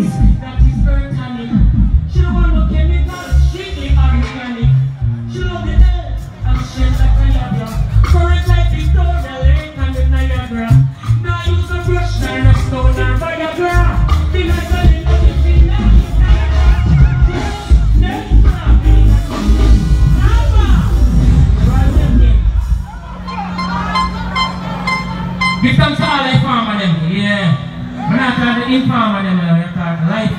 that is organic. She don't want no chemicals, strictly organic. She love the earth and shade like Niagara. Current like Victoria Lake and the Niagara. Now use a brush, nor a stone, nor Viagra. Be like a little bit in Give thanks to all the farmer them, yeah. I'm not talking the informer them, I'm talking life